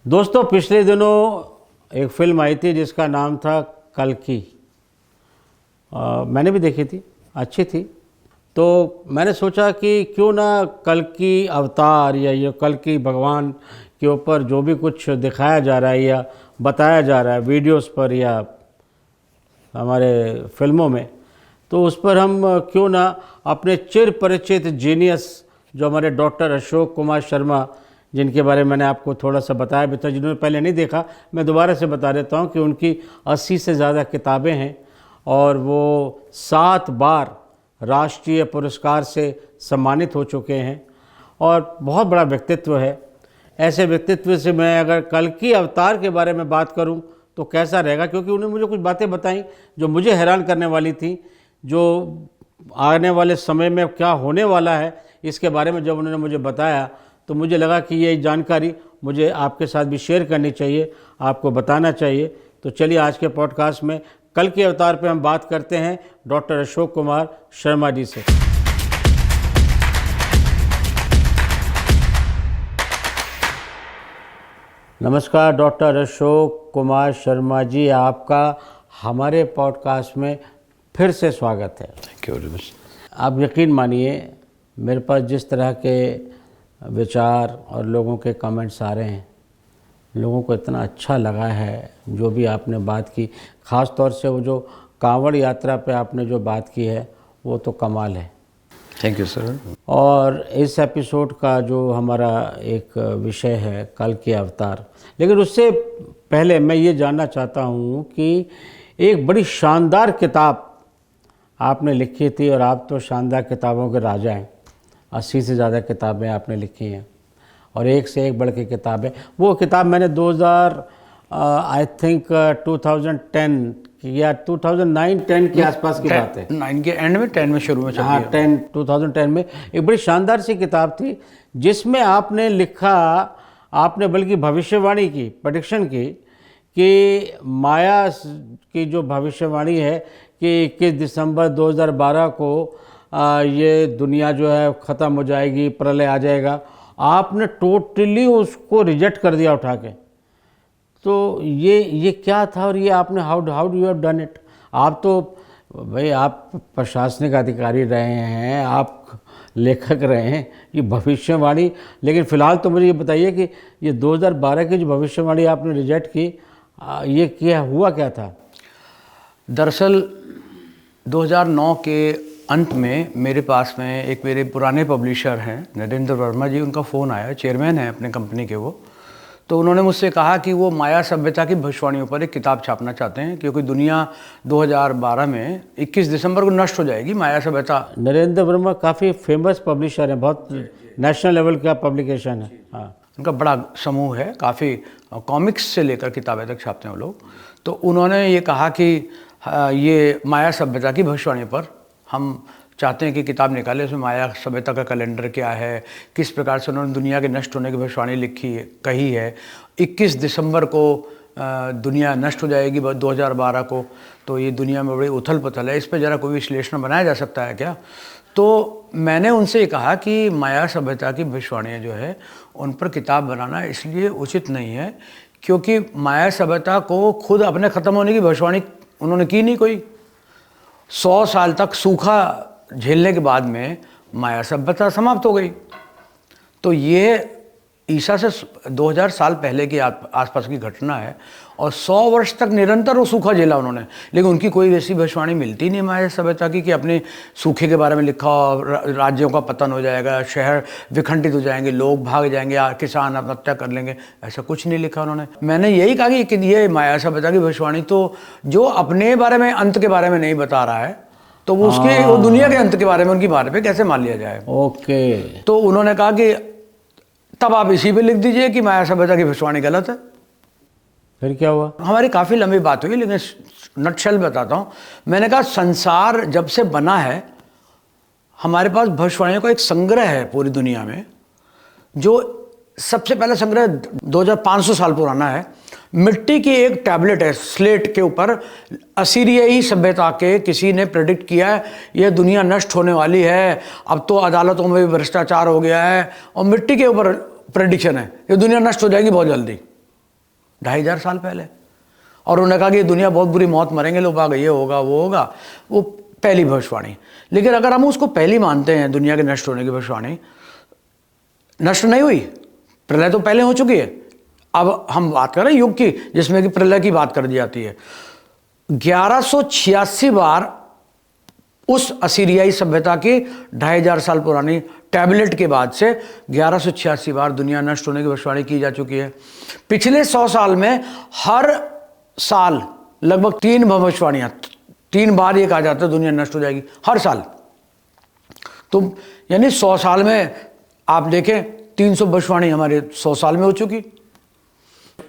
दोस्तों, पिछले दिनों एक फ़िल्म आई थी जिसका नाम था कल्कि। मैंने भी देखी थी, अच्छी थी। तो मैंने सोचा कि क्यों ना कल्कि अवतार या ये कल्कि भगवान के ऊपर जो भी कुछ दिखाया जा रहा है या बताया जा रहा है वीडियोस पर या हमारे फिल्मों में, तो उस पर हम क्यों ना अपने चिर परिचित जीनियस जो हमारे डॉक्टर अशोक कुमार शर्मा, जिनके बारे में मैंने आपको थोड़ा सा बताया भी था, जिन्होंने पहले नहीं देखा, मैं दोबारा से बता देता हूँ कि उनकी 80 से ज़्यादा किताबें हैं और वो 7 बार राष्ट्रीय पुरस्कार से सम्मानित हो चुके हैं और बहुत बड़ा व्यक्तित्व है। ऐसे व्यक्तित्व से मैं अगर कल्कि अवतार के बारे में बात करूं तो कैसा रहेगा, क्योंकि उन्होंने मुझे कुछ बातें बताई जो मुझे हैरान करने वाली थी। जो आने वाले समय में क्या होने वाला है इसके बारे में जब उन्होंने मुझे बताया तो मुझे लगा कि ये जानकारी मुझे आपके साथ भी शेयर करनी चाहिए, आपको बताना चाहिए। तो चलिए आज के पॉडकास्ट में कल्कि अवतार पे हम बात करते हैं डॉक्टर अशोक कुमार शर्मा जी से। नमस्कार डॉक्टर अशोक कुमार शर्मा जी, आपका हमारे पॉडकास्ट में फिर से स्वागत है। Thank you very much. आप यकीन मानिए, मेरे पास जिस तरह के विचार और लोगों के कमेंट्स आ रहे हैं, लोगों को इतना अच्छा लगा है जो भी आपने बात की। ख़ास तौर से वो जो कांवड़ यात्रा पे आपने जो बात की है वो तो कमाल है। Thank you sir. और इस एपिसोड का जो हमारा एक विषय है कल्कि अवतार, लेकिन उससे पहले मैं ये जानना चाहता हूँ कि एक बड़ी शानदार किताब आपने लिखी थी और आप तो शानदार किताबों के राजा हैं। 80 से ज़्यादा किताबें आपने लिखी हैं और एक से एक बढ़ के किताबें। वो किताब मैंने 2000 आई थिंक 2010 या 2009-10 के आसपास की बात है। 9 के एंड में 10 में शुरू में चल हाँ, 2010 में एक बड़ी शानदार सी किताब थी जिसमें आपने लिखा, आपने बल्कि भविष्यवाणी की, प्रेडिक्शन की कि माया की जो भविष्यवाणी है कि 21 दिसंबर 2012 को ये दुनिया जो है ख़त्म हो जाएगी, प्रलय आ जाएगा। आपने टोटली उसको रिजेक्ट कर दिया उठा के। तो ये क्या था और ये आपने how do you have done it? आप तो भाई आप प्रशासनिक अधिकारी रहे हैं, आप लेखक रहे हैं, ये भविष्यवाणी। लेकिन फ़िलहाल तो मुझे ये बताइए कि ये 2012 की जो भविष्यवाणी आपने रिजेक्ट की, ये क्या हुआ, क्या था? दरअसल 2009 के अंत में मेरे पास में एक मेरे पुराने पब्लिशर हैं नरेंद्र वर्मा जी, उनका फ़ोन आया, चेयरमैन हैं अपने कंपनी के वो। तो उन्होंने मुझसे कहा कि वो माया सभ्यता की भविष्यवाणियों पर एक किताब छापना चाहते हैं, क्योंकि दुनिया 2012 में 21 दिसंबर को नष्ट हो जाएगी माया सभ्यता। नरेंद्र वर्मा काफ़ी फेमस पब्लिशर हैं, बहुत नेशनल लेवल का पब्लिकेशन है। हाँ, उनका बड़ा समूह है, काफ़ी कॉमिक्स से लेकर किताबें तक छापते हैं वो लोग। तो उन्होंने ये कहा कि ये माया सभ्यता की भविष्यवाणी पर हम चाहते हैं कि किताब निकालें। उसमें माया सभ्यता का कैलेंडर क्या है, किस प्रकार से उन्होंने दुनिया के नष्ट होने की भविष्यवाणी लिखी है, कही है। 21 दिसंबर को दुनिया नष्ट हो जाएगी 2012 को। तो ये दुनिया में बड़ी उथल पुथल है, इस पर ज़रा कोई विश्लेषण बनाया जा सकता है क्या? तो मैंने उनसे कहा कि माया सभ्यता की भविष्यवाणियाँ जो है उन पर किताब बनाना इसलिए उचित नहीं है क्योंकि माया सभ्यता को खुद अपने ख़त्म होने की भविष्यवाणी उन्होंने की नहीं कोई। 100 साल तक सूखा झेलने के बाद में माया सभ्यता समाप्त हो गई। तो ये ईसा से 2000 साल पहले की आसपास की घटना है और 100 वर्ष तक निरंतर वो सूखा झेला उन्होंने, लेकिन उनकी कोई वैसी भविष्यवाणी मिलती नहीं माया सभ्यता की कि अपने सूखे के बारे में लिखा हो, राज्यों का पतन हो जाएगा, शहर विखंडित हो जाएंगे, लोग भाग जाएंगे, किसान आत्महत्या कर लेंगे, ऐसा कुछ नहीं लिखा उन्होंने। मैंने यही कहा कि ये माया सभ्यता की भविष्यवाणी तो जो अपने बारे में, अंत के बारे में नहीं बता रहा है, तो वो उसके वो दुनिया के अंत के बारे में, उनकी बारे में कैसे मान लिया जाए? ओके। तो उन्होंने कहा कि तब आप इसी पे लिख दीजिए कि माया सभ्यता की भविष्यवाणी गलत है। फिर क्या हुआ? हमारी काफ़ी लंबी बात हुई, लेकिन नटशेल बताता हूँ। मैंने कहा संसार जब से बना है हमारे पास भविष्यवाणियों का एक संग्रह है पूरी दुनिया में, जो सबसे पहला संग्रह 2500 साल पुराना है। मिट्टी की एक टैबलेट है, स्लेट के ऊपर असीरियाई सभ्यता के किसी ने प्रेडिक्ट किया है यह दुनिया नष्ट होने वाली है, अब तो अदालतों में भी भ्रष्टाचार हो गया है, और मिट्टी के ऊपर प्रेडिक्शन है ये दुनिया नष्ट हो जाएगी बहुत जल्दी। 2500 साल पहले। और उन्होंने कहा कि दुनिया बहुत बुरी मौत मरेंगे लोग, आगे ये होगा वो होगा, वो पहली भविष्यवाणी। लेकिन अगर हम उसको पहली मानते हैं, दुनिया के नष्ट होने की भविष्यवाणी, नष्ट नहीं हुई, प्रलय तो पहले हो चुकी है। अब हम बात कर रहे हैं युग की, जिसमें कि प्रलय की बात कर दी जाती है। 1186 बार उस असीरियाई सभ्यता की 2500 साल पुरानी टैबलेट के बाद से 1186 बार दुनिया नष्ट होने की भविष्यवाणी की जा चुकी है। पिछले 100 साल में हर साल लगभग 3 भविष्यवाणियां, 3 बार ये कहा जाता है दुनिया नष्ट हो जाएगी, हर साल। तो यानी 100 साल में आप देखें 300 भविष्यवाणी हमारे 100 साल में हो चुकी,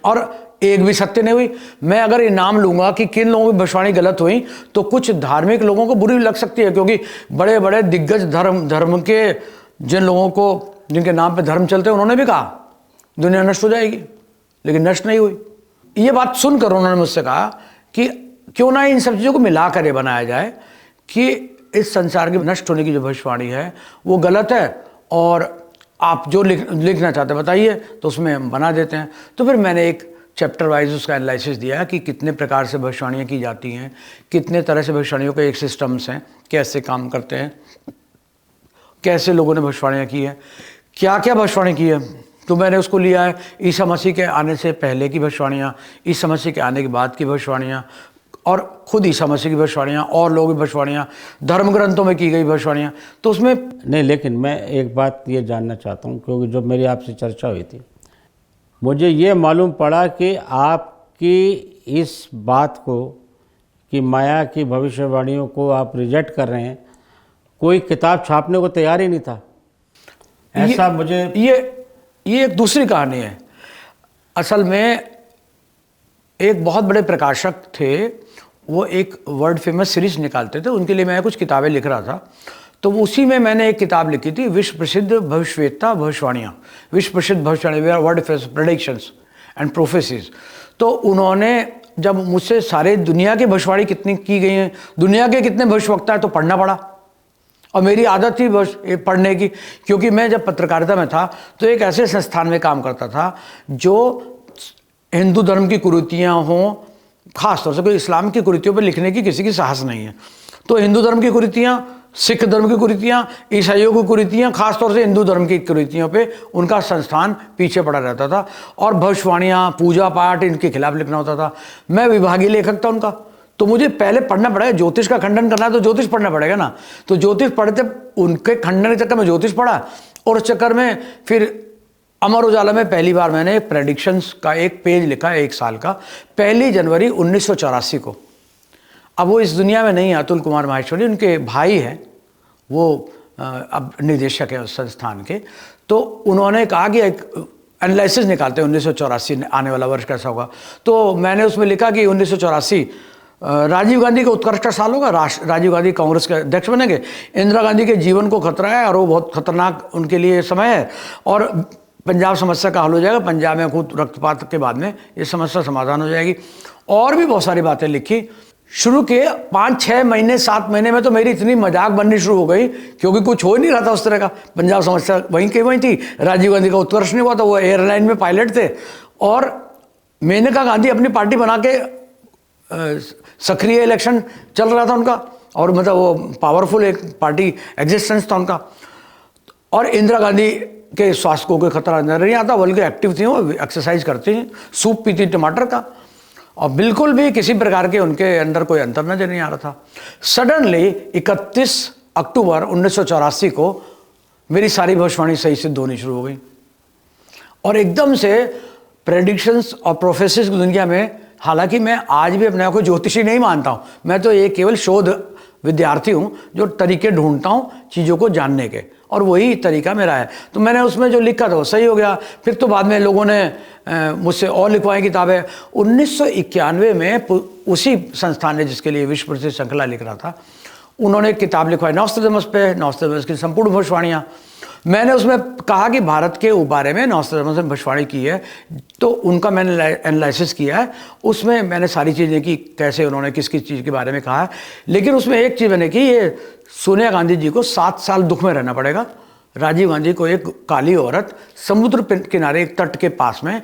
और एक भी सत्य नहीं हुई। मैं अगर इनाम लूंगा कि किन लोगों की भविष्यवाणी गलत हुई, तो कुछ धार्मिक लोगों को बुरी लग सकती है, क्योंकि बड़े बड़े दिग्गज धर्म के जिन लोगों को, जिनके नाम पे धर्म चलते हैं, उन्होंने भी कहा दुनिया नष्ट हो जाएगी, लेकिन नष्ट नहीं हुई। ये बात सुनकर उन्होंने मुझसे कहा कि क्यों ना इन सब चीज़ों को मिला कर ये बनाया जाए कि इस संसार के नष्ट होने की जो भविष्यवाणी है वो गलत है, और आप जो लिखना चाहते हैं बताइए, तो उसमें हम बना देते हैं। तो फिर मैंने एक चैप्टर वाइज उसका एनालिसिस दिया कि कितने प्रकार से भविष्यवाणियाँ की जाती हैं, कितने तरह से भविष्यवाणियों के एक सिस्टम्स हैं, कैसे काम करते हैं, कैसे लोगों ने भविष्यवाणियाँ की है, क्या क्या भविष्यवाणी की है। तो मैंने उसको लिया है ईसा मसीह के आने से पहले की भविष्यवाणियाँ, ईसा मसीह के आने के बाद की भविष्यवाणियाँ, और खुद ईसा मसीह की भविष्यवाणियाँ, और लोगों की भविष्यवाणियाँ, धर्म ग्रंथों में की गई भविष्यवाणियाँ। तो उसमें नहीं, लेकिन मैं एक बात ये जानना चाहता हूँ, क्योंकि जो मेरी आपसे चर्चा हुई थी, मुझे ये मालूम पड़ा कि आपकी इस बात को कि माया की भविष्यवाणियों को आप रिजेक्ट कर रहे हैं, कोई किताब छापने को तैयार ही नहीं था, ऐसा मुझे। ये एक दूसरी कहानी है। असल में एक बहुत बड़े प्रकाशक थे, वो एक वर्ल्ड फेमस सीरीज निकालते थे, उनके लिए मैं कुछ किताबें लिख रहा था। तो उसी में मैंने एक किताब लिखी थी, विश्व प्रसिद्ध भविष्यवेत्ता भविष्यवाणियाँ, विश्व प्रसिद्ध भविष्यवाणी, world famous predictions and prophecies. तो उन्होंने जब मुझसे सारे दुनिया की भविष्यवाणी कितनी की गई हैं, दुनिया के कितने भविष्यवक्ता है, तो पढ़ना पड़ा। और मेरी आदत थी बस पढ़ने की, क्योंकि मैं जब पत्रकारिता में था तो एक ऐसे संस्थान में काम करता था जो हिंदू धर्म की कुरीतियाँ हों, खासतौर से कोई इस्लाम की कुरीतियों पर लिखने की किसी की साहस नहीं है। तो हिंदू धर्म की कुरीतियाँ, सिख धर्म की कुरीतियाँ, ईसाइयों की कुरीतियाँ, खासतौर से हिंदू धर्म की कुरीतियों पे उनका संस्थान पीछे पड़ा रहता था, और भविष्यवाणियाँ, पूजा पाठ, इनके खिलाफ लिखना होता था। मैं विभागीय लेखक था उनका, तो मुझे पहले पढ़ना पड़ेगा। ज्योतिष का खंडन करना है तो ज्योतिष पढ़ना पड़ेगा ना। तो ज्योतिष पढ़ते, उनके खंडन के चक्कर में ज्योतिष पढ़ा, और उस चक्कर में फिर अमर उजाला में पहली बार मैंने प्रेडिक्शंस का एक पेज लिखा, 1 साल का, 1 जनवरी 1984 को। अब वो इस दुनिया में नहीं है, अतुल कुमार माहेश्वरी उनके भाई हैं, वो अब निदेशक है उस संस्थान के। तो उन्होंने कहा कि एक एनालिसिस निकालते हैं 1984 आने वाला वर्ष कैसा होगा। तो मैंने उसमें लिखा कि 1984 राजीव गांधी का उत्कृष्ट साल होगा, राजीव गांधी कांग्रेस के अध्यक्ष बनेंगे, इंदिरा गांधी के जीवन को खतरा है और वो बहुत खतरनाक उनके लिए समय है, और पंजाब समस्या का हल हो जाएगा, पंजाब में खुद रक्तपात के बाद में ये समस्या समाधान हो जाएगी। और भी बहुत सारी बातें लिखी। शुरू के 5-6 महीने 7 महीने में तो मेरी इतनी मजाक बननी शुरू हो गई, क्योंकि कुछ हो ही नहीं रहा था उस तरह का। पंजाब समस्या वहीं की वहीं थी, राजीव गांधी का उत्कर्ष नहीं हुआ था, वो एयरलाइन में पायलट थे, और मेनका गांधी अपनी पार्टी बना के सक्रिय इलेक्शन चल रहा था उनका, और मतलब वो पावरफुल एक पार्टी एग्जिस्टेंस था उनका। और इंदिरा गांधी के स्वास्थ्य को कोई खतरा नजर नहीं आता, बल्कि एक्टिव थी, वो एक्सरसाइज करती हैं, सूप पीती टमाटर का, और बिल्कुल भी किसी प्रकार के उनके अंदर कोई अंतर नजर नहीं आ रहा था। सडनली 31 अक्टूबर 1984 को मेरी सारी भविष्यवाणी सही सिद्ध होनी शुरू हो गई, और एकदम से प्रेडिक्शंस और प्रोफेसिस की दुनिया में, हालांकि मैं आज भी अपने आप को ज्योतिषी नहीं मानता हूँ, मैं तो ये केवल शोध विद्यार्थी हूँ जो तरीके ढूंढता हूँ चीज़ों को जानने के, और वही तरीका मेरा है। तो मैंने उसमें जो लिखा था वो सही हो गया। फिर तो बाद में लोगों ने मुझसे और लिखवाई किताबें। 1991 में उसी संस्थान ने जिसके लिए विश्व प्रसिद्ध श्रृंखला लिख रहा था, उन्होंने किताब लिखवाई नॉस्ट्रेडमस पे, नॉस्ट्रेडमस की संपूर्ण भविष्यवाणियाँ। मैंने उसमें कहा कि भारत के बारे में नॉस्ट्रेडमस ने भविष्यवाणी की है, तो उनका मैंने एनालिसिस किया है। उसमें मैंने सारी चीज़ें की, कैसे उन्होंने किस किस चीज़ के बारे में कहा है। लेकिन उसमें एक चीज़ मैंने की, ये सोनिया गांधी जी को 7 साल दुख में रहना पड़ेगा। राजीव गांधी को एक काली औरत समुद्र किनारे एक तट के पास में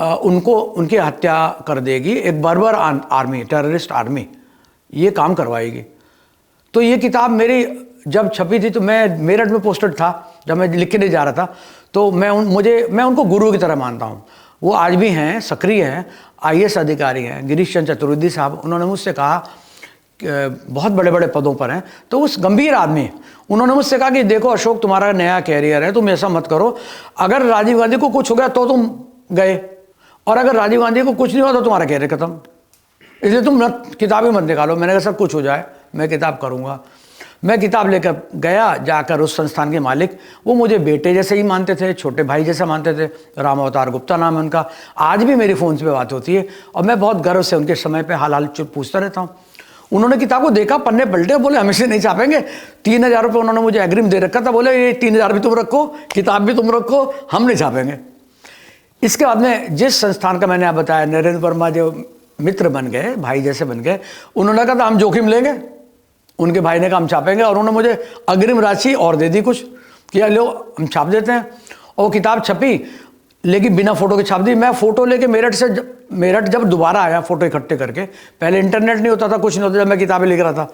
उनको उनकी हत्या कर देगी, एक बर्बर आर्मी, टेररिस्ट आर्मी ये काम करवाएगी। तो ये किताब मेरी जब छपी थी तो मैं मेरठ में पोस्टेड था, जब मैं लिखने जा रहा था, तो मैं उनको गुरु की तरह मानता हूँ। वो आज भी हैं, सक्रिय हैं, IAS अधिकारी हैं, गिरीश चंद्र चतुर्वेदी साहब। उन्होंने मुझसे कहा, बहुत बड़े बड़े पदों पर हैं, तो उस गंभीर आदमी, उन्होंने मुझसे कहा कि देखो अशोक, तुम्हारा नया कैरियर है, तुम ऐसा मत करो, अगर राजीव गांधी को कुछ हो गया तो तुम गए, और अगर राजीव गांधी को कुछ नहीं हुआ तो तुम्हारा कैरियर खत्म, इसलिए तुम किताब ही मत निकालो। मैंने कहा सब कुछ हो जाए मैं किताब करूँगा। मैं किताब लेकर गया, जाकर उस संस्थान के मालिक, वो मुझे बेटे जैसे ही मानते थे, छोटे भाई जैसा मानते थे। राम अवतार गुप्ता नाम है उनका। आज भी मेरी फ़ोन पे बात होती है और मैं बहुत गर्व से उनके समय पे हाल पूछता रहता हूँ। उन्होंने किताब को देखा, पन्ने पलटे, बोले हम इसे नहीं छापेंगे। 3,000 रुपये उन्होंने मुझे एग्रीम दे रखा था, बोले ये 3,000 भी तुम रखो, किताब भी तुम रखो, हम नहीं छापेंगे। इसके बाद में जिस संस्थान का मैंने आप बताया, नरेंद्र वर्मा जो मित्र बन गए, भाई जैसे बन गए, उन्होंने कहा था हम जोखिम लेंगे। उनके भाई ने कहा हम छापेंगे, और उन्होंने मुझे अग्रिम राशि और दे दी कुछ, कि लो हम छाप देते हैं। और वो किताब छपी, लेकिन बिना फ़ोटो के छाप दी। मैं फ़ोटो लेके मेरठ जब दोबारा आया फ़ोटो इकट्ठे करके, पहले इंटरनेट नहीं होता था, कुछ नहीं होता, जब मैं किताबें लिख रहा था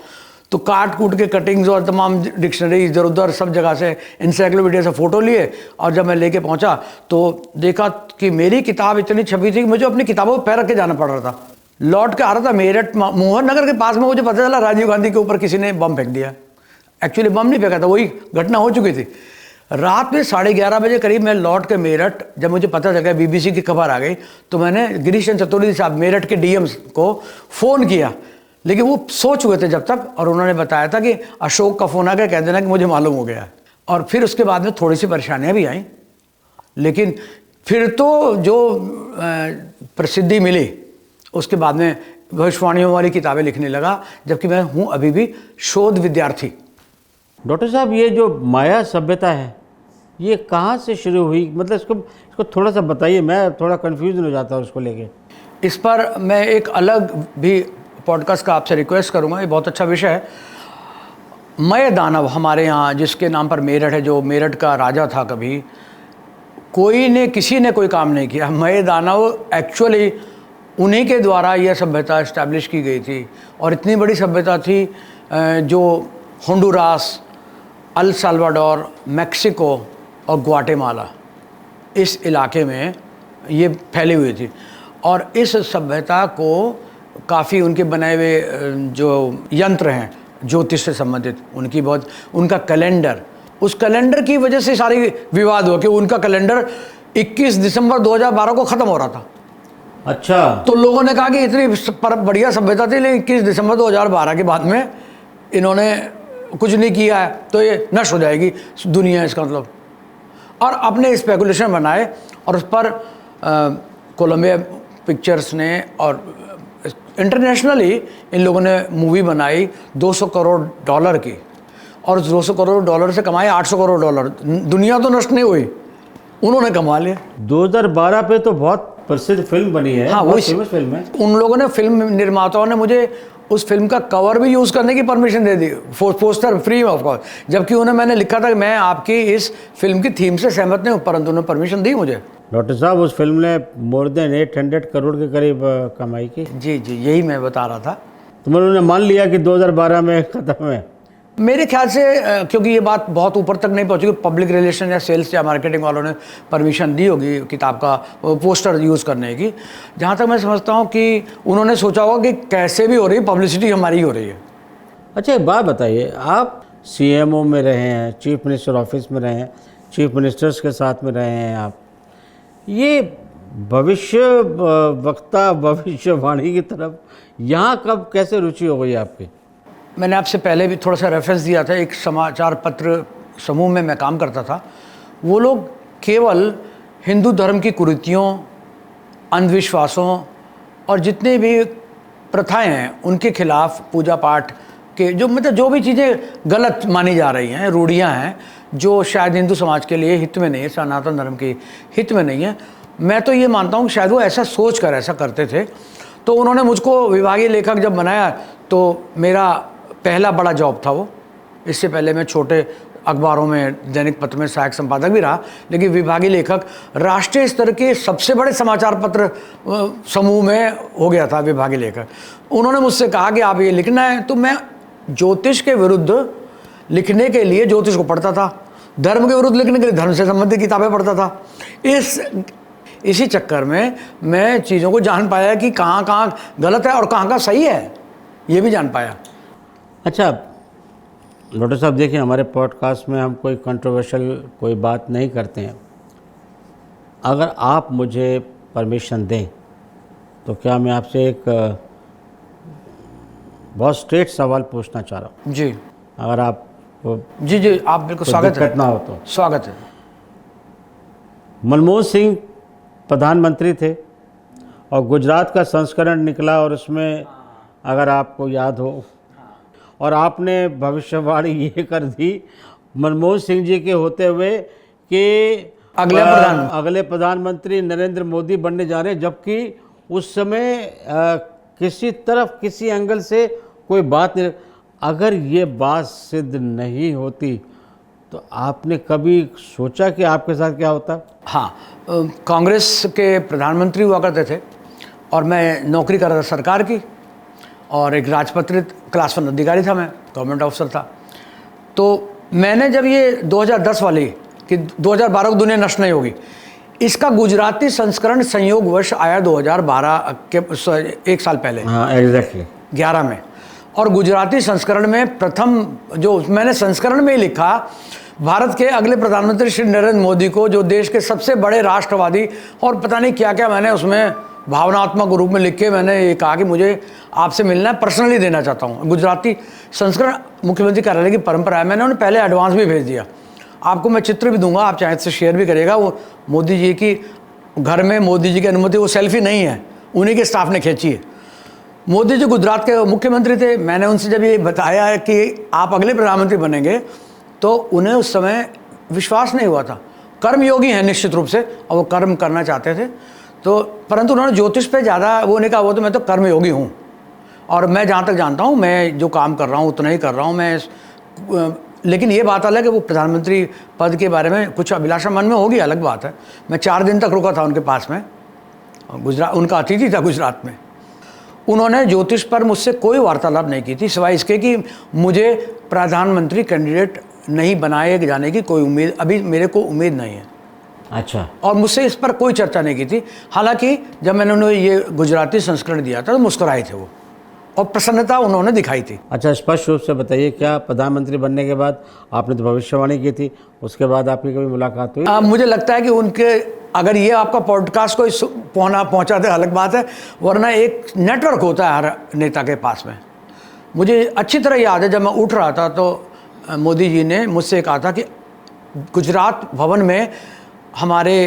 तो काट कूट के कटिंग्स और तमाम डिक्शनरी इधर उधर सब जगह से, इंसाइक्लोपीडिया से फ़ोटो लिए, और जब मैं लेके पहुंचा तो देखा कि मेरी किताब इतनी छपी थी कि मुझे अपनी किताबों पर पैर रख के जाना पड़ रहा था। लौट के आ रहा था मेरठ मोहन नगर के पास में, मुझे पता चला राजीव गांधी के ऊपर किसी ने बम फेंक दिया। एक्चुअली बम नहीं फेंका था, वही घटना हो चुकी थी। रात में 11:30 बजे करीब मैं लौट के मेरठ, जब मुझे पता चल गया, BBC की खबर आ गई, तो मैंने गिरीश चंद्र चतुर्वेदी साहब मेरठ के DM को फ़ोन किया, लेकिन वो सो चुके थे जब तक, और उन्होंने बताया था कि अशोक का फ़ोन आ गया, कह देना कि मुझे मालूम हो गया। और फिर उसके बाद में थोड़ी सी परेशानियाँ भी आई, लेकिन फिर तो जो प्रसिद्धि मिली, उसके बाद में भविष्यवाणियों वाली किताबें लिखने लगा, जबकि मैं हूँ अभी भी शोध विद्यार्थी। डॉक्टर साहब, ये जो माया सभ्यता है, ये कहाँ से शुरू हुई? मतलब इसको थोड़ा सा बताइए, मैं थोड़ा कन्फ्यूजन हो जाता हूँ उसको लेके। इस पर मैं एक अलग भी पॉडकास्ट का आपसे रिक्वेस्ट करूँगा, ये बहुत अच्छा विषय है। मय दानव हमारे यहाँ, जिसके नाम पर मेरठ है, जो मेरठ का राजा था, कभी किसी ने कोई काम नहीं किया। मय दानव एक्चुअली उन्हीं के द्वारा यह सभ्यता इस्टेब्लिश की गई थी, और इतनी बड़ी सभ्यता थी जो होंडुरास, अल साल्वाडोर, मैक्सिको और ग्वाटेमाला, इस इलाके में ये फैली हुई थी। और इस सभ्यता को काफ़ी उनके बनाए हुए जो यंत्र हैं ज्योतिष से संबंधित, उनका कैलेंडर, उस कैलेंडर की वजह से सारी विवाद हुआ कि उनका कैलेंडर 21 दिसंबर 2012 को ख़त्म हो रहा था। अच्छा। तो लोगों ने कहा कि इतनी बढ़िया सभ्यता थी, लेकिन 21 दिसंबर 2012 के बाद में इन्होंने कुछ नहीं किया है, तो ये नष्ट हो जाएगी दुनिया, इसका मतलब। और अपने स्पेकुलेशन बनाए, और उस पर कोलंबिया पिक्चर्स ने और इंटरनेशनली इन लोगों ने मूवी बनाई $200 करोड़ की, और उस $200 करोड़ से कमाए $800 करोड़। दुनिया तो नष्ट नहीं हुई, उन्होंने कमा लिया। 2012 पे तो बहुत प्रसिद्ध फिल्म बनी है। हाँ, बहुत फेमस फिल्म है। उन लोगों ने, फिल्म निर्माताओं ने मुझे उस फिल्म का कवर भी यूज़ करने की permission they the, poster free of cost, जबकि मैंने लिखा था कि मैं आपकी इस फिल्म की थीम से सहमत नहीं हूँ, परंतु उन्होंने परमिशन दी मुझे। डॉक्टर साहब, उस फिल्म ने मोर देन 800 करोड़ के करीब कमाई की। जी, यही मैं बता रहा था। तो उन्होंने मान लिया कि 2012 में ख़त्म है। मेरे ख्याल से क्योंकि ये बात बहुत ऊपर तक नहीं पहुंची, पब्लिक रिलेशन या सेल्स या मार्केटिंग वालों ने परमिशन दी होगी किताब का पोस्टर यूज़ करने की। जहाँ तक मैं समझता हूँ कि उन्होंने सोचा होगा कि कैसे भी हो रही है, पब्लिसिटी हमारी हो रही है। अच्छा, एक बात बताइए, आप CMO में रहे हैं, चीफ मिनिस्टर ऑफिस में रहे हैं, चीफ मिनिस्टर्स के साथ में रहे हैं आप, ये भविष्य वक्ता, भविष्यवाणी की तरफ यहाँ कब कैसे रुचि हो गई आपकी? मैंने आपसे पहले भी थोड़ा सा रेफरेंस दिया था, एक समाचार पत्र समूह में मैं काम करता था। वो लोग केवल हिंदू धर्म की कुरीतियों, अंधविश्वासों और जितने भी प्रथाएं हैं उनके खिलाफ, पूजा पाठ के जो भी चीज़ें गलत मानी जा रही हैं, रूढ़ियाँ हैं, जो शायद हिंदू समाज के लिए हित में नहीं है, सनातन धर्म के हित में नहीं है, मैं तो ये मानता हूँ शायद वो ऐसा सोच कर ऐसा करते थे। तो उन्होंने मुझको विभागीय लेखक जब बनाया, तो मेरा पहला बड़ा जॉब था वो। इससे पहले मैं छोटे अखबारों में, दैनिक पत्र में सहायक संपादक भी रहा, लेकिन विभागीय लेखक राष्ट्रीय स्तर के सबसे बड़े समाचार पत्र समूह में हो गया था विभागीय लेखक। उन्होंने मुझसे कहा कि आप ये लिखना है, तो मैं ज्योतिष के विरुद्ध लिखने के लिए ज्योतिष को पढ़ता था, धर्म के विरुद्ध लिखने के लिए धर्म से संबंधित किताबें पढ़ता था। इसी चक्कर में मैं चीज़ों को जान पाया कि कहाँ कहाँ गलत है और कहाँ कहाँ सही है, ये भी जान पाया। अच्छा डॉक्टर साहब, देखिए हमारे पॉडकास्ट में हम कोई कंट्रोवर्शियल कोई बात नहीं करते हैं। अगर आप मुझे परमिशन दें तो क्या मैं आपसे एक बहुत स्ट्रेट सवाल पूछना चाह रहा हूँ। जी, अगर आप जी जी, आप बिल्कुल स्वागत है। ना हो तो स्वागत है। मनमोहन सिंह प्रधानमंत्री थे और गुजरात का संस्करण निकला, और उसमें अगर आपको याद हो, और आपने भविष्यवाणी ये कर दी मनमोहन सिंह जी के होते हुए कि अगले प्रधानमंत्री नरेंद्र मोदी बनने जा रहे हैं, जबकि उस समय किसी तरफ किसी एंगल से कोई बात नहीं। अगर ये बात सिद्ध नहीं होती तो आपने कभी सोचा कि आपके साथ क्या होता? हाँ, कांग्रेस के प्रधानमंत्री हुआ करते थे और मैं नौकरी कर रहा था सरकार की, और एक राजपत्रित क्लास 1 अधिकारी था, मैं गवर्नमेंट ऑफिसर था। तो मैंने जब ये 2010 वाली कि 2012 को दुनिया नष्ट नहीं होगी, इसका गुजराती संस्करण संयोगवश आया 2012 के एक साल पहले। हाँ एग्जैक्टली 11 में। और गुजराती संस्करण में प्रथम जो मैंने संस्करण में ही लिखा, भारत के अगले प्रधानमंत्री श्री नरेंद्र मोदी को, जो देश के सबसे बड़े राष्ट्रवादी, और पता नहीं क्या क्या मैंने उसमें भावनात्मक रूप में लिख के मैंने ये कहा कि मुझे आपसे मिलना है, पर्सनली देना चाहता हूँ। गुजराती संस्करण मुख्यमंत्री कार्यालय की परंपरा है, मैंने उन्हें पहले एडवांस भी भेज दिया। आपको मैं चित्र भी दूंगा, आप चाहे तो शेयर भी करिएगा। वो मोदी जी की घर में मोदी जी की अनुमति, वो सेल्फी नहीं है, उन्हीं के स्टाफ ने खींची है। मोदी जी गुजरात के मुख्यमंत्री थे। मैंने उनसे जब ये बताया है कि आप अगले प्रधानमंत्री बनेंगे, तो उन्हें उस समय विश्वास नहीं हुआ था। कर्मयोगी हैं निश्चित रूप से, और वो कर्म करना चाहते थे, तो परंतु उन्होंने ज्योतिष पे ज़्यादा वो नहीं कहा। वो तो मैं तो कर्मयोगी हूँ, और मैं जहाँ तक जानता हूँ मैं जो काम कर रहा हूँ उतना ही कर रहा हूँ मैं। लेकिन ये बात अलग है, वो प्रधानमंत्री पद के बारे में कुछ अभिलाषा मन में होगी, अलग बात है। मैं 4 दिन तक रुका था उनके पास में, गुजरात उनका अतिथि था गुजरात में। उन्होंने ज्योतिष पर मुझसे कोई वार्तालाप नहीं की थी, सिवाय इसके कि मुझे प्रधानमंत्री कैंडिडेट नहीं बनाए जाने की कोई उम्मीद, अभी मेरे को उम्मीद नहीं है। अच्छा। और मुझसे इस पर कोई चर्चा नहीं की थी। हालांकि जब मैंने उन्हें ये गुजराती संस्करण दिया था तो मुस्कुराए थे वो, और प्रसन्नता उन्होंने दिखाई थी। अच्छा, स्पष्ट रूप से बताइए, क्या प्रधानमंत्री बनने के बाद, आपने तो भविष्यवाणी की थी, उसके बाद आपकी कभी मुलाकात हुई? मुझे लगता है कि उनके, अगर ये आपका पॉडकास्ट को पहुँचाते अलग बात है, वरना एक नेटवर्क होता है हर नेता के पास में। मुझे अच्छी तरह याद है, जब मैं उठ रहा था तो मोदी जी ने मुझसे कहा था कि गुजरात भवन में हमारे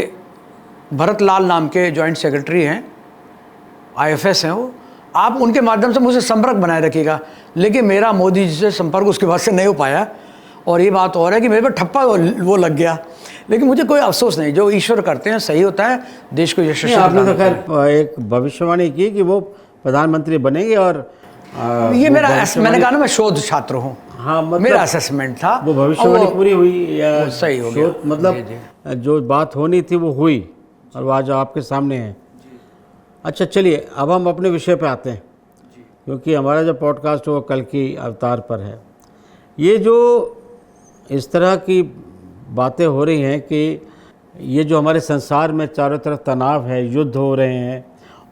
भरत लाल नाम के जॉइंट सेक्रेटरी हैं, IFS हैं वो, आप उनके माध्यम से मुझसे संपर्क बनाए रखिएगा। लेकिन मेरा मोदी जी से संपर्क उसके बाद से नहीं हो पाया, और ये बात और है कि मेरे पर ठप्पा वो लग गया। लेकिन मुझे कोई अफसोस नहीं, जो ईश्वर करते हैं सही होता है, देश को यशस्वी। आपने तो खैर एक भविष्यवाणी की कि वो प्रधानमंत्री बनेंगे, और ये मेरा, मैंने कहा ना मैं शोध छात्र हूँ। हाँ, मतलब मेरा असेसमेंट था, वो भविष्यवाणी पूरी हुई या सही हो गया? मतलब जो बात होनी थी वो हुई, और वो आज आपके सामने है। अच्छा चलिए, अब हम अपने विषय पे आते हैं, क्योंकि हमारा जो पॉडकास्ट है वो कल की अवतार पर है। ये जो इस तरह की बातें हो रही हैं कि ये जो हमारे संसार में चारों तरफ तनाव है, युद्ध हो रहे हैं,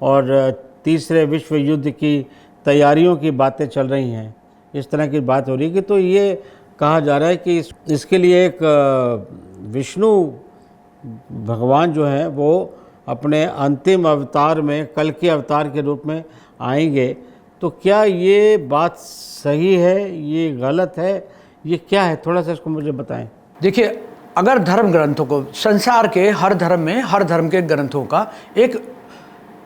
और तीसरे विश्व युद्ध की तैयारियों की बातें चल रही हैं, इस तरह की बात हो रही है कि तो ये कहा जा रहा है कि इसके लिए एक विष्णु भगवान जो हैं वो अपने अंतिम अवतार में, कल के अवतार के रूप में आएंगे। तो क्या ये बात सही है, ये गलत है, ये क्या है? थोड़ा सा इसको मुझे बताएं। देखिए, अगर धर्म ग्रंथों को, संसार के हर धर्म में, हर धर्म के ग्रंथों का एक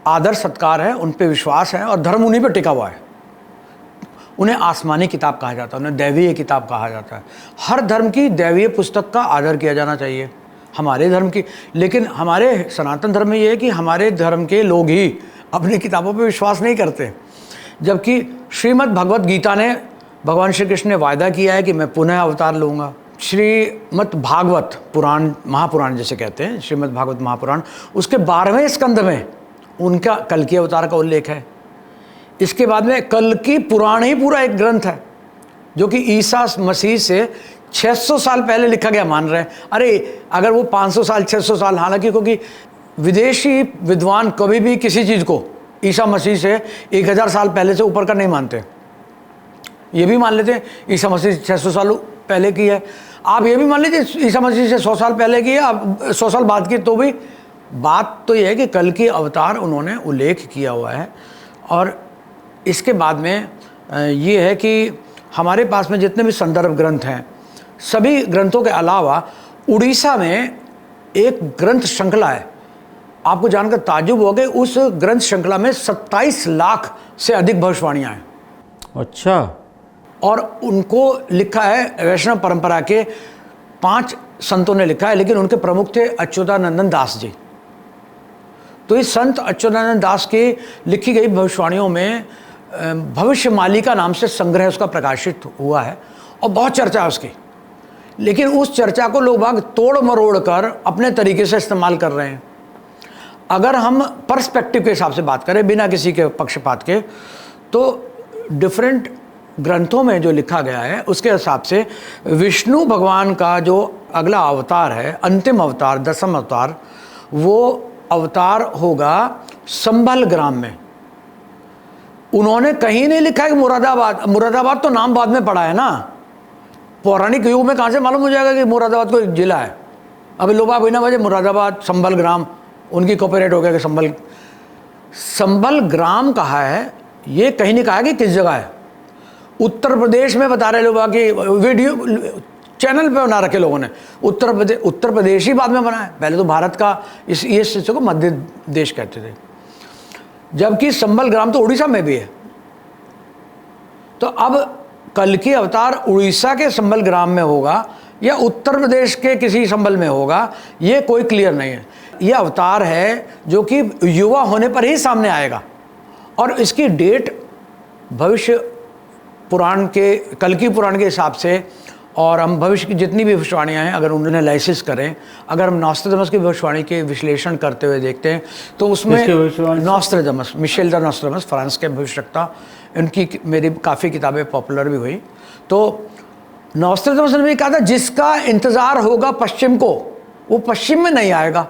आदर सत्कार है, उन पे विश्वास है, और धर्म उन्हीं पे टिका हुआ है। उन्हें आसमानी किताब कहा जाता है, उन्हें दैवीय किताब कहा जाता है। हर धर्म की दैवीय पुस्तक का आदर किया जाना चाहिए, हमारे धर्म की। लेकिन हमारे सनातन धर्म में ये है कि हमारे धर्म के लोग ही अपनी किताबों पे विश्वास नहीं करते, जबकि श्रीमद् भगवत गीता ने, भगवान श्री कृष्ण ने वायदा किया है कि मैं पुनः अवतार लूँगा, श्रीमद् भागवत पुराण, महापुराण जिसे कहते हैं, श्रीमद् भागवत महापुराण, उसके 12वें स्कंद में उनका कल्कि अवतार का उल्लेख है। इसके बाद में कल्कि पुराण ही पूरा एक ग्रंथ है जो कि ईसा मसीह से 600 साल पहले लिखा गया मान रहे हैं। अरे अगर वो 500 साल 600 साल, हालांकि क्योंकि विदेशी विद्वान कभी भी किसी चीज़ को ईसा मसीह से 1000 साल पहले से ऊपर का नहीं मानते। ये भी मान लेते हैं ईसा मसीह 600 साल पहले की है, आप ये भी मान लीजिए ईसा मसीह से 100 साल पहले की है, आप 100 साल बाद की, तो भी बात तो ये है कि कल्कि अवतार उन्होंने उल्लेख किया हुआ है। और इसके बाद में ये है कि हमारे पास में जितने भी संदर्भ ग्रंथ हैं, सभी ग्रंथों के अलावा उड़ीसा में एक ग्रंथ श्रृंखला है। आपको जानकर ताज्जुब हो गए, उस ग्रंथ श्रृंखला में 27 लाख से अधिक भविष्यवाणियाँ हैं। अच्छा। और उनको लिखा है वैष्णव परंपरा के 5 संतों ने लिखा है, लेकिन उनके प्रमुख थे अच्युतानंदन दास जी। तो इस संत अच्युतानंद दास की लिखी गई भविष्यवाणियों में भविष्य मालिका नाम से संग्रह उसका प्रकाशित हुआ है और बहुत चर्चा है उसकी। लेकिन उस चर्चा को लोग बाग तोड़ मरोड़ कर अपने तरीके से इस्तेमाल कर रहे हैं। अगर हम पर्सपेक्टिव के हिसाब से बात करें बिना किसी के पक्षपात के, तो डिफरेंट ग्रंथों में जो लिखा गया है उसके हिसाब से विष्णु भगवान का जो अगला अवतार है, अंतिम अवतार, 10वां अवतार, वो अवतार होगा संभल ग्राम में। उन्होंने कहीं नहीं लिखा है कि मुरादाबाद तो नाम बाद में पड़ा है ना, पौराणिक युग में कहाँ से मालूम हो जाएगा कि मुरादाबाद को एक जिला है। अभी लोग बिना वजह मुरादाबाद, संभल ग्राम, उनकी कॉपीराइट हो गया कि संभल ग्राम कहा है, ये कहीं नहीं कहा है कि किस जगह है। उत्तर प्रदेश में बता रहे लोग कि वीडियो चैनल पे बना रखे लोगों ने, उत्तर प्रदेश ही बाद में बना है, पहले तो भारत का इस हिस्से को मध्य देश कहते थे, जबकि संभल ग्राम तो उड़ीसा में भी है। तो अब कल्कि अवतार उड़ीसा के संभल ग्राम में होगा या उत्तर प्रदेश के किसी संभल में होगा, ये कोई क्लियर नहीं है। यह अवतार है जो कि युवा होने पर ही सामने आएगा, और इसकी डेट भविष्य पुराण के, कल्कि पुराण के हिसाब से, और हम भविष्य की जितनी भी भविष्यवाणियाँ हैं अगर उन्हें एनालिसिस करें, अगर हम नॉस्ट्रेडमस की भविष्यवाणी के विश्लेषण करते हुए देखते हैं तो उसमें नॉस्ट्रेडमस, मिशेल द नॉस्ट्रेडमस, फ्रांस के भविष्यवक्ता, इनकी मेरी काफ़ी किताबें पॉपुलर भी हुई। तो नॉस्ट्रेडमस ने भी कहा था जिसका इंतज़ार होगा पश्चिम को, वो पश्चिम में नहीं आएगा।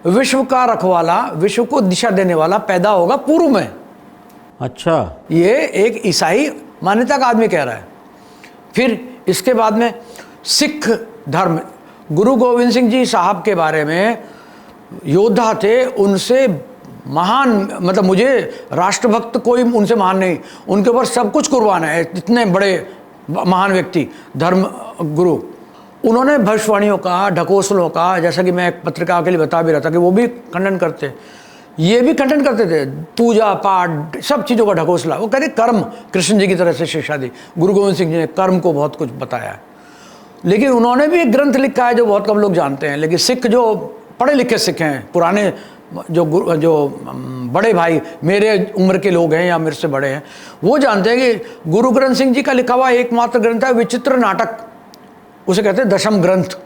विश्व का रखवाला, विश्व को दिशा देने वाला पैदा होगा पूर्व में। अच्छा, ये एक ईसाई मान्यता का आदमी कह रहा है। फिर इसके बाद में सिख धर्म, गुरु गोविंद सिंह जी साहब के बारे में, योद्धा थे, उनसे महान, मतलब मुझे राष्ट्रभक्त कोई उनसे महान नहीं, उनके ऊपर सब कुछ कुर्बान है, इतने बड़े महान व्यक्ति, धर्म गुरु। उन्होंने भविष्यवाणियों का, ढकोसलों का, जैसा कि मैं एक पत्रिका के लिए बता भी रहा था कि वो भी खंडन करते, ये भी खंडन करते थे, पूजा पाठ सब चीज़ों का ढकोसला। वो कहते कर्म, कृष्ण जी की तरह से शिक्षा दी। गुरु गोविंद सिंह जी ने कर्म को बहुत कुछ बताया है। लेकिन उन्होंने भी एक ग्रंथ लिखा है जो बहुत कम लोग जानते हैं, लेकिन सिख जो पढ़े लिखे सिख हैं, पुराने जो बड़े भाई मेरे उम्र के लोग हैं या मेरे से बड़े हैं, वो जानते हैं कि गुरु ग्रंथ सिंह जी का लिखा हुआ एकमात्र ग्रंथ है विचित्र नाटक, उसे कहते हैं दशम ग्रंथ।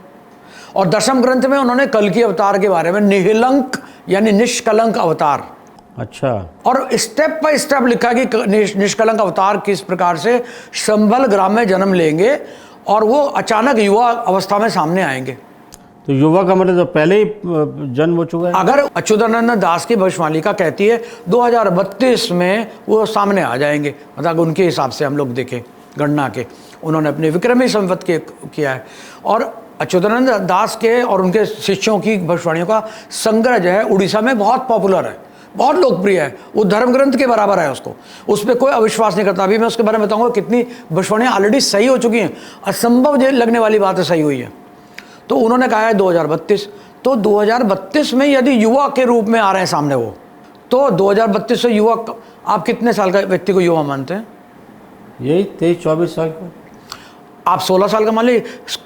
और दशम ग्रंथ में उन्होंने कल्कि अवतार के बारे में निहिलंक यानी निष्कलंक अवतार, अच्छा, और स्टेप बाय स्टेप लिखा कि निष्कलंक अवतार किस प्रकार से संभल ग्राम में जन्म लेंगे और वो अचानक युवा अवस्था में सामने आएंगे। तो युवा का मतलब तो पहले ही जन्म हो चुका है। अगर अच्युतानंद दास की भविष्यवाणी कहती है 2032 में वो सामने आ जाएंगे, मतलब उनके हिसाब से हम लोग देखें गणना के, उन्होंने अपने विक्रमी संवत के किया है। और अच्युतानंद दास के और उनके शिष्यों की भविष्यवाणियों का संग्रह जो है उड़ीसा में बहुत पॉपुलर है, बहुत लोकप्रिय है, वो धर्म ग्रंथ के बराबर है, उसको उस पर कोई अविश्वास नहीं करता। अभी मैं उसके बारे में बताऊंगा कितनी भविष्यवाणियाँ ऑलरेडी सही हो चुकी हैं, असंभव लगने वाली बात है सही हुई है। तो उन्होंने कहा है 2032, तो 2032 में यदि युवा के रूप में आ रहे हैं सामने वो, तो 2032 से युवा, आप कितने साल का व्यक्ति को युवा मानते हैं? यही 23-24 साल का। आप 16 साल का मान लीजिए।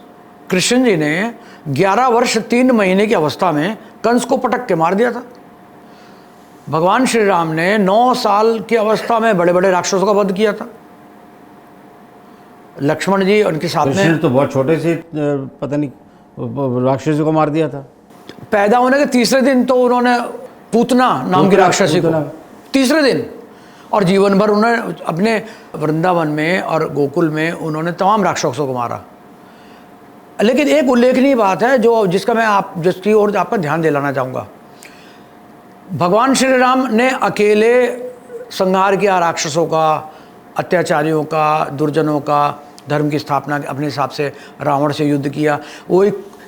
कृष्ण जी ने 11 वर्ष 3 महीने की अवस्था में कंस को पटक के मार दिया था। भगवान श्री राम ने 9 साल की अवस्था में बड़े बड़े राक्षसों का वध किया था। लक्ष्मण जी उनके साथ कृष्ण में ने तो बहुत छोटे से पता नहीं राक्षसी को मार दिया था। पैदा होने के तीसरे दिन तो उन्होंने पूतना नाम की राक्षसी को, तीसरे दिन, और जीवन भर उन्होंने अपने वृंदावन में और गोकुल में उन्होंने तमाम राक्षसों को मारा। लेकिन एक उल्लेखनीय बात है जो जिसकी ओर आपका ध्यान दिलाना चाहूँगा। भगवान श्री राम ने अकेले संहार किया राक्षसों का, अत्याचारियों का, दुर्जनों का, धर्म की स्थापना अपने हिसाब से रावण से युद्ध किया।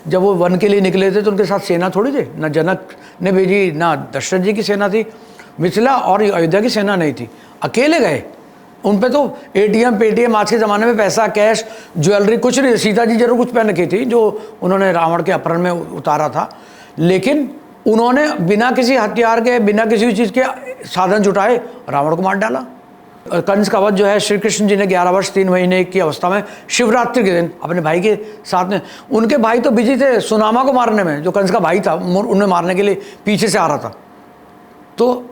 जब वो वन के लिए निकले थे तो उनके साथ सेना थोड़ी थी, न जनक ने भेजी, ना दशरथ जी की सेना थी, मिथिला और अयोध्या की सेना नहीं थी, अकेले गए। उन पे तो एटीएम पेटीएम आज के ज़माने में पैसा कैश ज्वेलरी कुछ नहीं। सीता जी जरूर कुछ पहन रखी थी जो उन्होंने रावण के अपहरण में उतारा था, लेकिन उन्होंने बिना किसी हथियार के, बिना किसी चीज़ के साधन जुटाए रावण को मार डाला। कंस का वध जो है श्री कृष्ण जी ने 11 वर्ष 3 महीने की अवस्था में शिवरात्रि के दिन अपने भाई के साथ में, उनके भाई तो बिजी थे सुनामा को मारने में, जो कंस का भाई था उन्हें मारने के लिए पीछे से आ रहा था, तो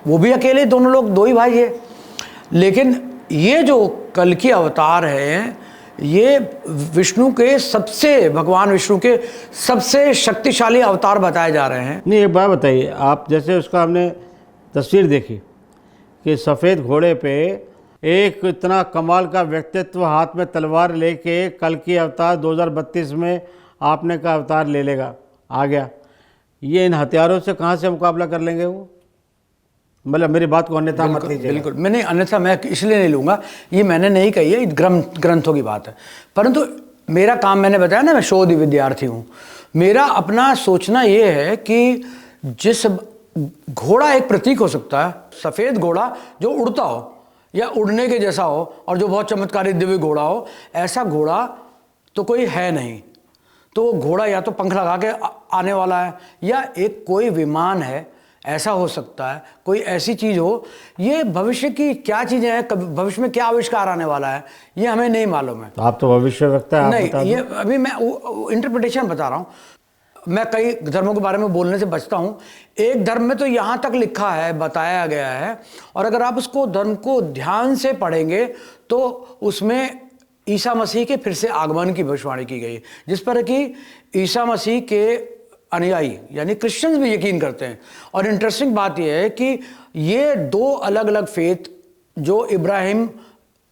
वो भी अकेले, दोनों लोग दो ही भाई है। लेकिन ये जो कल की अवतार है, ये विष्णु के भगवान विष्णु के सबसे शक्तिशाली अवतार बताए जा रहे हैं। नहीं, एक बात बताइए आप, जैसे उसका हमने तस्वीर देखी कि सफ़ेद घोड़े पे एक इतना कमाल का व्यक्तित्व हाथ में तलवार लेके कल की अवतार 2032 में आपने का अवतार ले लेगा, आ गया। ये इन हथियारों से कहाँ से मुकाबला कर लेंगे वो? मतलब मेरी बात को अन्यथा मत लीजिए। बिल्कुल, मैंने अन्यथा मैं इसलिए नहीं लूँगा, ये मैंने नहीं कही है, ग्रंथों की बात है। परंतु मेरा काम, मैंने बताया ना मैं शोध विद्यार्थी हूँ, मेरा अपना सोचना ये है कि जिस घोड़ा एक प्रतीक हो सकता है, सफ़ेद घोड़ा जो उड़ता हो या उड़ने के जैसा हो और जो बहुत चमत्कारी दिव्य घोड़ा हो, ऐसा घोड़ा तो कोई है नहीं। तो वो घोड़ा या तो पंख लगा के आने वाला है, या एक कोई विमान है, ऐसा हो सकता है, कोई ऐसी चीज़ हो। ये भविष्य की क्या चीज़ें हैं, भविष्य में क्या आविष्कार आने वाला है, ये हमें नहीं मालूम है। तो आप तो भविष्य वक्ता है, नहीं, ये अभी मैं इंटरप्रिटेशन बता रहा हूँ। मैं कई धर्मों के बारे में बोलने से बचता हूँ। एक धर्म में तो यहाँ तक लिखा है, बताया गया है, और अगर आप उसको धर्म को ध्यान से पढ़ेंगे तो उसमें ईसा मसीह के फिर से आगमन की भविष्यवाणी की गई, जिस पर कि ईसा मसीह के अनुयायी यानी क्रिश्चियंस भी यकीन करते हैं। और इंटरेस्टिंग बात यह है कि ये दो अलग अलग फेथ जो इब्राहिम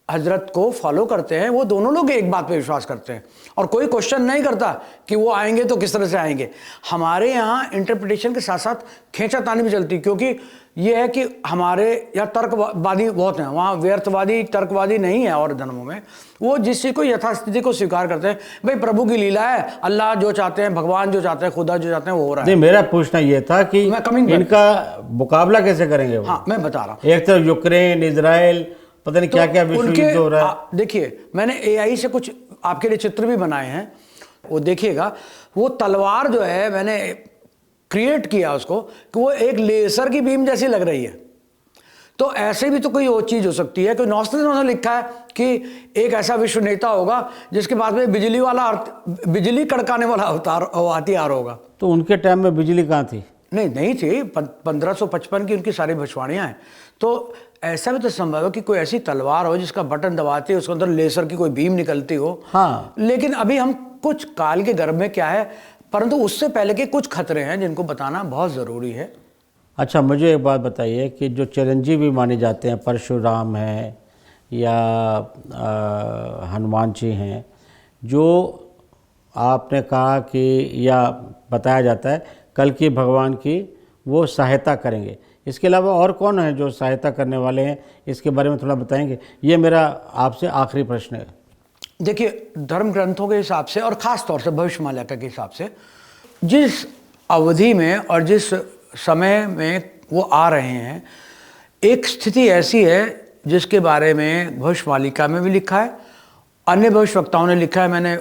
हजरत को फॉलो करते हैं, वो दोनों लोग एक बात पे विश्वास करते हैं और कोई क्वेश्चन नहीं करता कि वो आएंगे तो किस तरह से आएंगे। हमारे यहाँ इंटरप्रिटेशन के साथ साथ खींचातानी भी चलती, क्योंकि ये है कि हमारे यहाँ तर्कवादी बहुत हैं, वहाँ व्यर्थवादी तर्कवादी नहीं है। और धर्मों में वो जिस चीज़ को यथास्थिति को स्वीकार करते हैं, भाई प्रभु की लीला है, अल्लाह जो चाहते हैं, भगवान जो चाहते हैं, खुदा जो चाहते हैं वो हो रहा है। नहीं, मेरा पूछना ये था कि इनका मुकाबला कैसे करेंगे वो? हाँ, मैं बता रहा हूँ। एक तरफ यूक्रेन, इजराइल, पता नहीं क्या क्या विश्व युद्ध हो रहा है। देखिए, मैंने AI से कुछ आपके लिए चित्र भी बनाए हैं, वो देखिएगा। वो तलवार जो है मैंने क्रिएट किया उसको कि वो एक लेजर की बीम जैसी लग रही है। तो ऐसे भी तो कोई और चीज़ हो सकती है कि नॉस्ट्रेडमस ने लिखा है कि एक ऐसा विश्व नेता होगा जिसके पास में बिजली कड़काने वाला हथियार होगा। तो उनके टाइम में बिजली कहाँ थी? नहीं थी। 1555 की उनकी सारी भविष्यवाणियाँ हैं। तो ऐसा भी तो संभव है कि कोई ऐसी तलवार हो जिसका बटन दबाते उसके अंदर लेजर की कोई बीम निकलती हो। हाँ, लेकिन अभी हम कुछ काल के गर्भ में क्या है, परंतु उससे पहले के कुछ खतरे हैं जिनको बताना बहुत ज़रूरी है। अच्छा, मुझे एक बात बताइए कि जो चिरंजीवी माने जाते हैं, परशुराम हैं या हनुमान जी हैं, जो आपने कहा कि या बताया जाता है कल की भगवान की वो सहायता करेंगे, इसके अलावा और कौन है जो सहायता करने वाले हैं, इसके बारे में थोड़ा बताएंगे? ये मेरा आपसे आखिरी प्रश्न है। देखिए, धर्म ग्रंथों के हिसाब से और ख़ास तौर से भविष्यवाणी के हिसाब से जिस अवधि में और जिस समय में वो आ रहे हैं, एक स्थिति ऐसी है जिसके बारे में भविष्यवाणिका में भी लिखा है, अन्य भविष्यवक्ताओं ने लिखा है। मैंने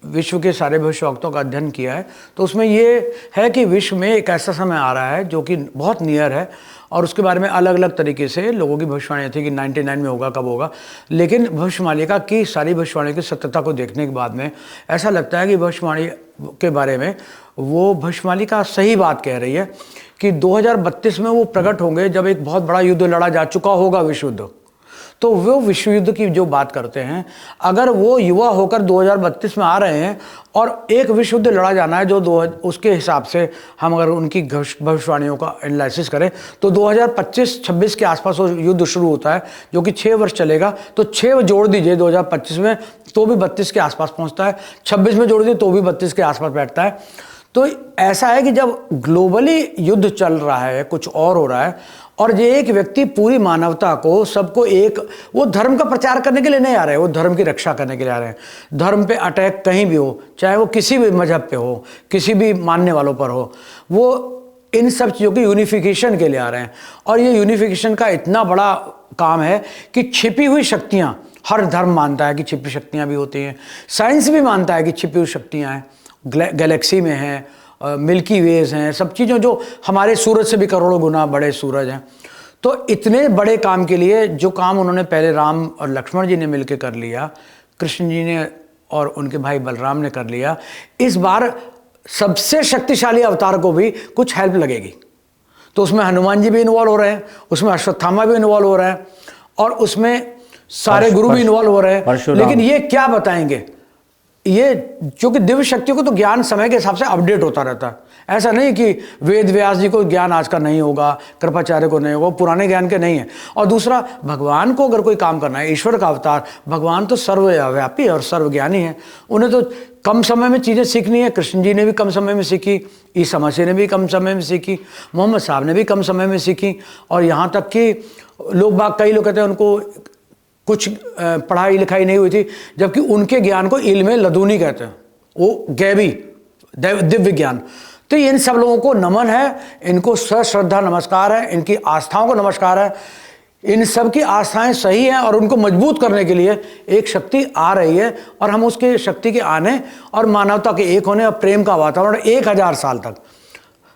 विश्व के सारे भविष्यवक्ताओं का अध्ययन किया है, तो उसमें ये है कि विश्व में एक ऐसा समय आ रहा है जो कि बहुत नियर है, और उसके बारे में अलग अलग तरीके से लोगों की भविष्यवाणी थी कि 99 में होगा, कब होगा। लेकिन भविष्यवाणिका की सारी भविष्यवाणी की सत्यता को देखने के बाद में ऐसा लगता है कि भविष्यवाणी के बारे में वो भविष्यवाणिका सही बात कह रही है कि 2032 में वो प्रकट होंगे, जब एक बहुत बड़ा युद्ध लड़ा जा चुका होगा, विश्व युद्ध। तो वो विश्व युद्ध की जो बात करते हैं, अगर वो युवा होकर 2032 में आ रहे हैं और एक विश्व युद्ध लड़ा जाना है जो उसके हिसाब से हम अगर उनकी भविष्यवाणियों का एनालिसिस करें तो 2025-26 के आसपास वो युद्ध शुरू होता है, जो कि 6 वर्ष चलेगा। तो 6 जोड़ दीजिए 2025 में तो भी 32 के आसपास पहुंचता है, 26 में जोड़ दीजिए तो भी 32 के आसपास बैठता है। तो ऐसा है कि जब ग्लोबली युद्ध चल रहा है, कुछ और हो रहा है, और ये एक व्यक्ति पूरी मानवता को, सबको एक, वो धर्म का प्रचार करने के लिए नहीं आ रहे हैं, वो धर्म की रक्षा करने के लिए आ रहे हैं। धर्म पे अटैक कहीं भी हो, चाहे वो किसी भी मजहब पे हो, किसी भी मानने वालों पर हो, वो इन सब चीज़ों की यूनिफिकेशन के लिए आ रहे हैं। और ये यूनिफिकेशन का इतना बड़ा काम है कि छिपी हुई शक्तियाँ, हर धर्म मानता है कि छिपी शक्तियाँ भी होती हैं, साइंस भी मानता है कि छिपी हुई शक्तियाँ हैं, गैलेक्सी में हैं, मिल्की वेज हैं, सब चीज़ें जो हमारे सूरज से भी करोड़ों गुना बड़े सूरज हैं। तो इतने बड़े काम के लिए जो काम उन्होंने पहले राम और लक्ष्मण जी ने मिलकर कर लिया, कृष्ण जी ने और उनके भाई बलराम ने कर लिया, इस बार सबसे शक्तिशाली अवतार को भी कुछ हेल्प लगेगी। तो उसमें हनुमान जी भी इन्वॉल्व हो रहे हैं, उसमें अश्वत्थामा भी इन्वॉल्व हो रहा है, और उसमें सारे गुरु भी इन्वॉल्व हो रहे हैं। लेकिन ये क्या बताएंगे, ये क्योंकि दिव्य शक्तियों को तो ज्ञान समय के हिसाब से अपडेट होता रहता है। ऐसा नहीं कि वेद व्यास जी को ज्ञान आज का नहीं होगा, कृपाचार्य को नहीं होगा, पुराने ज्ञान के नहीं है। और दूसरा, भगवान को अगर कोई काम करना है, ईश्वर का अवतार, भगवान तो सर्वव्यापी और सर्वज्ञानी है, उन्हें तो कम समय में चीज़ें सीखनी है। कृष्ण जी ने भी कम समय में सीखी, ईसा मसीह ने भी कम समय में सीखी, मोहम्मद साहब ने भी कम समय में सीखी, और यहाँ तक कि कई लोग कहते हैं उनको कुछ पढ़ाई लिखाई नहीं हुई थी, जबकि उनके ज्ञान को इल्म लदूनी कहते हैं, वो गैबी दिव्य ज्ञान। तो इन सब लोगों को नमन है, इनको सश्रद्धा नमस्कार है, इनकी आस्थाओं को नमस्कार है। इन सब की आस्थाएं सही हैं और उनको मजबूत करने के लिए एक शक्ति आ रही है, और हम उसके शक्ति के आने और मानवता के एक होने और प्रेम का वातावरण 1000 साल तक,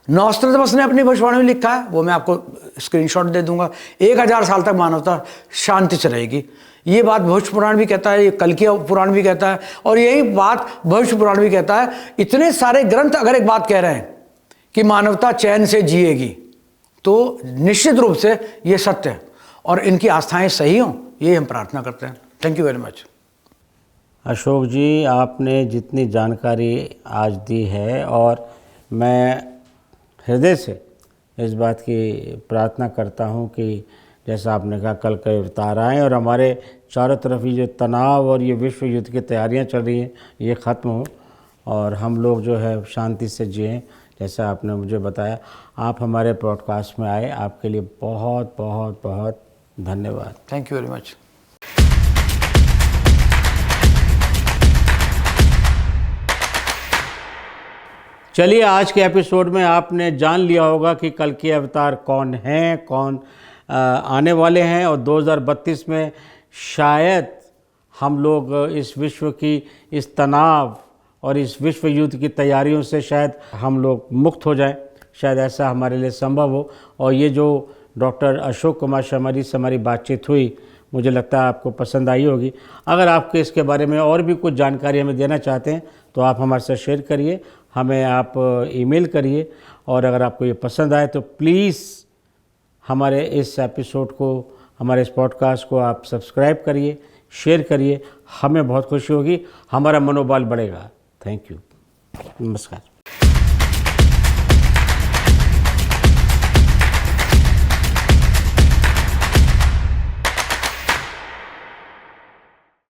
नॉस्ट्रेडमस ने अपनी भविष्यवाणी में लिखा है, वो मैं आपको स्क्रीनशॉट दे दूंगा, 1000 साल तक मानवता शांति से रहेगी। ये बात भविष्य पुराण भी कहता है, ये कल्कि पुराण भी कहता है, और यही बात भविष्य पुराण भी कहता है। इतने सारे ग्रंथ अगर एक बात कह रहे हैं कि मानवता चैन से जिएगी, तो निश्चित रूप से ये सत्य है, और इनकी आस्थाएं सही हों, ये हम प्रार्थना करते हैं। Thank you very much. Ashok ji, आपने जितनी जानकारी आज दी है, और मैं हृदय से इस बात की प्रार्थना करता हूँ कि जैसा आपने कहा, कल के अवतार आएँ और हमारे चारों तरफ ये जो तनाव और ये विश्व युद्ध की तैयारियां चल रही हैं, ये ख़त्म हो और हम लोग जो है शांति से जिएं, जैसा आपने मुझे बताया। आप हमारे पॉडकास्ट में आए, आपके लिए बहुत बहुत बहुत धन्यवाद। Thank you very much. चलिए, आज के एपिसोड में आपने जान लिया होगा कि कल के अवतार कौन हैं, कौन आने वाले हैं, और 2032 में शायद हम लोग इस विश्व की इस तनाव और इस विश्व युद्ध की तैयारियों से शायद हम लोग मुक्त हो जाएं। शायद ऐसा हमारे लिए संभव हो। और ये जो डॉक्टर अशोक कुमार शर्मा जी से हमारी बातचीत हुई, मुझे लगता है आपको पसंद आई होगी। अगर आपको इसके बारे में और भी कुछ जानकारी हमें देना चाहते हैं तो आप हमारे साथ शेयर करिए, हमें आप ईमेल करिए। और अगर आपको ये पसंद आए तो प्लीज़ हमारे इस एपिसोड को, हमारे इस पॉडकास्ट को आप सब्सक्राइब करिए, शेयर करिए, हमें बहुत खुशी होगी, हमारा मनोबल बढ़ेगा। Thank you. नमस्कार।